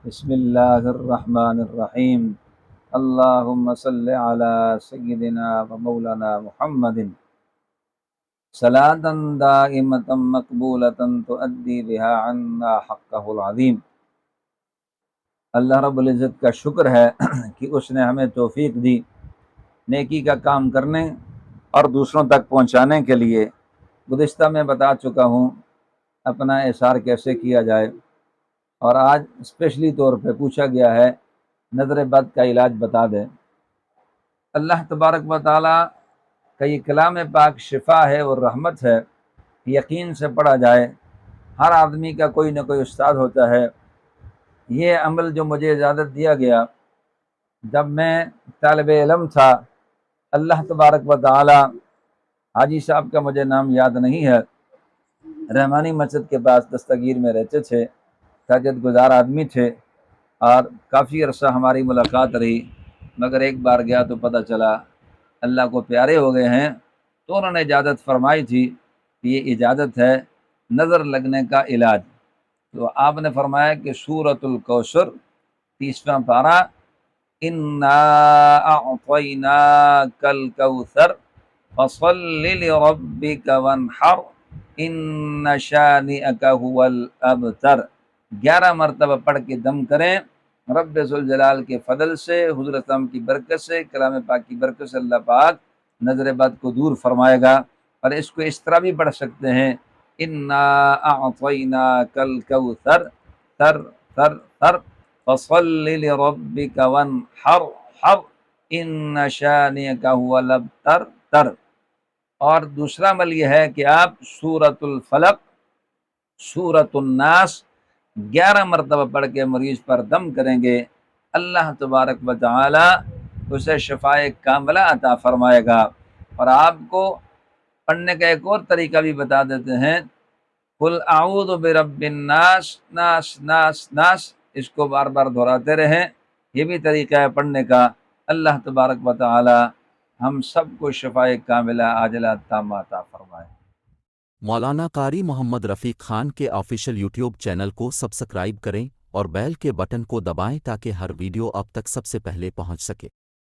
بسم اللہ الرحمن الرحیم۔ اللہم صلی علی سیدنا و مولانا محمد صلاۃ دائمۃ مقبولۃ تؤدی بہا عنا حقہ العظیم۔ اللہ رب العزت کا شکر ہے کہ اس نے ہمیں توفیق دی نیکی کا کام کرنے اور دوسروں تک پہنچانے کے لیے۔ گزشتہ میں بتا چکا ہوں اپنا اظہار کیسے کیا جائے، اور آج اسپیشلی طور پہ پوچھا گیا ہے نظر بد کا علاج بتا دیں۔ اللہ تبارک و تعالیٰ کا یہ کلام پاک شفا ہے اور رحمت ہے، یقین سے پڑھا جائے۔ ہر آدمی کا کوئی نہ کوئی استاد ہوتا ہے۔ یہ عمل جو مجھے اجازت دیا گیا جب میں طالب علم تھا، اللہ تبارک و تعالیٰ، حاجی صاحب کا مجھے نام یاد نہیں ہے، رحمانی مسجد کے پاس دستگیر میں رہتے تھے، تہجد گزار آدمی تھے، اور کافی عرصہ ہماری ملاقات رہی، مگر ایک بار گیا تو پتہ چلا اللہ کو پیارے ہو گئے ہیں، تو انہوں نے اجازت فرمائی تھی کہ یہ اجازت ہے نظر لگنے کا علاج۔ تو آپ نے فرمایا کہ سورۃ الکوثر 30واں پارہ، انا اعطیناک الکوثر فصل لربک وانحر ان شانئک هو الابتر، 11 مرتبہ پڑھ کے دم کریں۔ رب ذوالجلال کے فضل سے، حضور اسلام کی برکت سے، کلام پاک کی برکت سے اللہ پاک نظر بد کو دور فرمائے گا۔ اور اس کو اس طرح بھی پڑھ سکتے ہیں، انا اعطیناک الکوثر تر تر تر فصل لربک وانحر حر ان شانئک هو الابتر تر۔ اور دوسرا عمل یہ ہے کہ آپ سورۃ الفلق، سورۃ الناس 11 مرتبہ پڑھ کے مریض پر دم کریں گے، اللہ تبارک و تعالی اسے شفائے کاملہ عطا فرمائے گا۔ اور آپ کو پڑھنے کا ایک اور طریقہ بھی بتا دیتے ہیں، قل اعوذ برب الناس، ناس ناس ناس، اس کو بار بار دہراتے رہیں، یہ بھی طریقہ ہے پڑھنے کا۔ اللہ تبارک و تعالی ہم سب کو شفائے کاملہ عاجلہ تامہ عطا فرمائے۔ مولانا قاری محمد رفیق خان کے آفیشیل یوٹیوب چینل کو سبسکرائب کریں اور بیل کے بٹن کو دبائیں تاکہ ہر ویڈیو اب تک سب سے پہلے پہنچ سکے۔